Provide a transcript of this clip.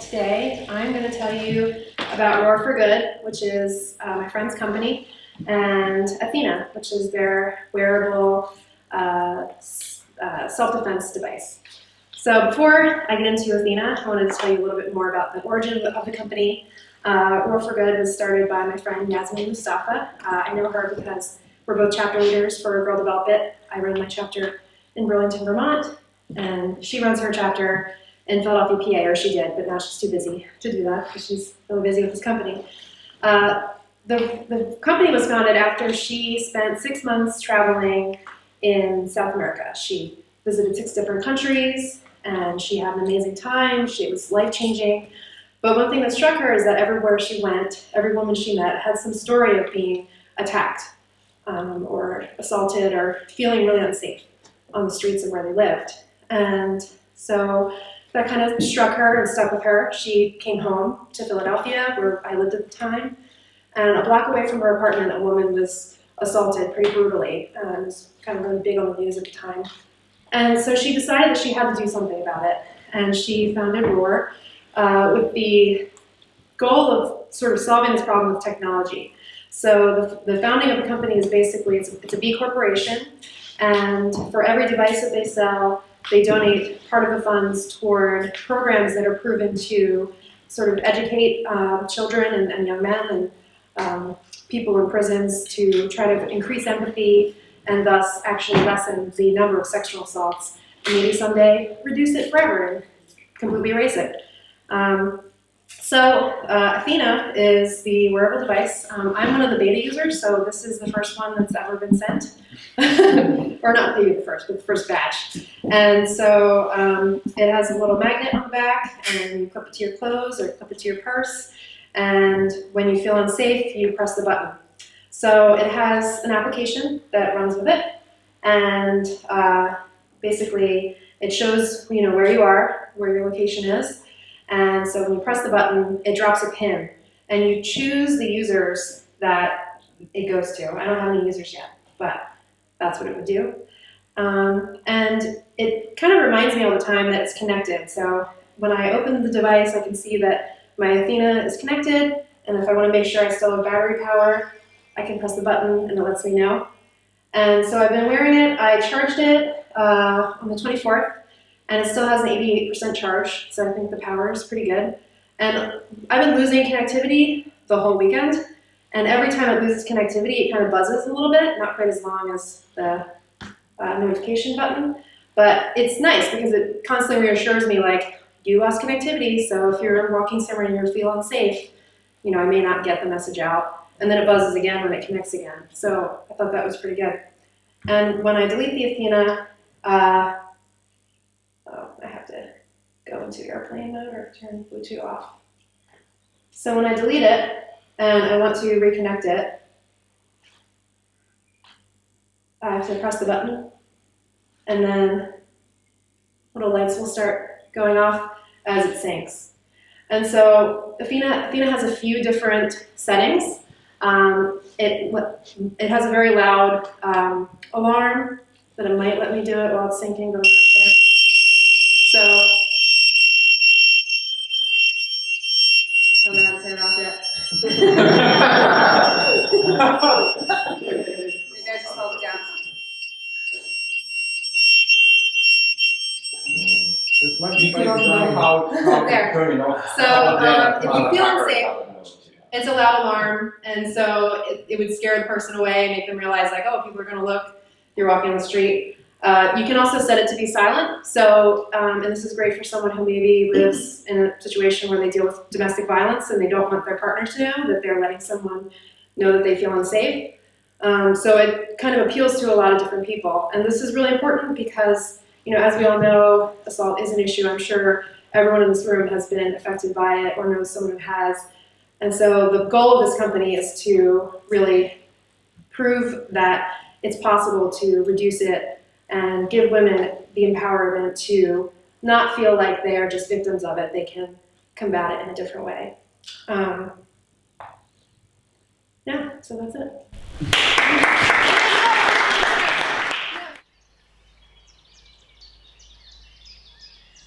today I'm going to tell you about Roar for Good, which is my friend's company, and Athena, which is their wearable self-defense device. So before I get into Athena, I wanted to tell you a little bit more about the origin of the company. Roar for Good was started by my friend Yasmin Mustafa. I know her because we're both chapter leaders for Girl Develop It. I run my chapter in Burlington, Vermont, and she runs her chapter in Philadelphia, PA, or she did, but now she's too busy to do that because she's really busy with this company. The company was founded after she spent 6 months traveling in South America. She visited 6 different countries, and she had an amazing time. It was life-changing. But one thing that struck her is that everywhere she went, every woman she met had some story of being attacked or assaulted or feeling really unsafe on the streets of where they lived. And so that kind of struck her and stuck with her. She came home to Philadelphia, where I lived at the time, and a block away from her apartment, a woman was assaulted pretty brutally, and it was kind of really big on the news at the time. And so she decided that she had to do something about it, and she founded Roar with the goal of sort of solving this problem with technology. So the founding of the company is basically, it's a B corporation, and for every device that they sell, they donate part of the funds toward programs that are proven to sort of educate children and young men and people in prisons to try to increase empathy and thus actually lessen the number of sexual assaults and maybe someday reduce it forever and completely erase it. Athena is the wearable device. I'm one of the beta users, so this is the first one that's ever been sent. Or not maybe the first, but the first batch. And so it has a little magnet on the back, and you clip it to your clothes or clip it to your purse. And when you feel unsafe, you press the button. So it has an application that runs with it, and basically it shows where you are, where your location is. And so when you press the button, it drops a pin, and you choose the users that it goes to. I don't have any users yet, but that's what it would do. And it kind of reminds me all the time that it's connected. So when I open the device, I can see that my Athena is connected, and if I want to make sure I still have battery power, I can press the button and it lets me know. And so I've been wearing it. I charged it on the 24th. And it still has an 88% charge, so I think the power is pretty good. And I've been losing connectivity the whole weekend, and every time it loses connectivity, it kind of buzzes a little bit, not quite as long as the notification button, but it's nice because it constantly reassures me, like, you lost connectivity, so if you're walking somewhere and you feel unsafe, I may not get the message out, and then it buzzes again when it connects again. So I thought that was pretty good. And when I delete the Athena, I have to go into airplane mode or turn Bluetooth off. So when I delete it and I want to reconnect it, I have to press the button, and then little lights will start going off as it syncs. And so Athena has a few different settings. It has a very loud alarm that it might let me do it while it's syncing, but I'm not sure. So, I don't know how to turn it off yet. You guys just hold it down. This might be how There. turn it off. So, if you feel unsafe, it's a loud alarm, and so it would scare the person away and make them realize, like, oh, people are going to look. You're walking on the street. You can also set it to be silent, so, and this is great for someone who maybe lives in a situation where they deal with domestic violence and they don't want their partner to know that they're letting someone know that they feel unsafe. So it kind of appeals to a lot of different people. And this is really important because, as we all know, assault is an issue. I'm sure everyone in this room has been affected by it or knows someone who has. And so the goal of this company is to really prove that it's possible to reduce it and give women the empowerment to not feel like they are just victims of it. They can combat it in a different way. Yeah, so that's it.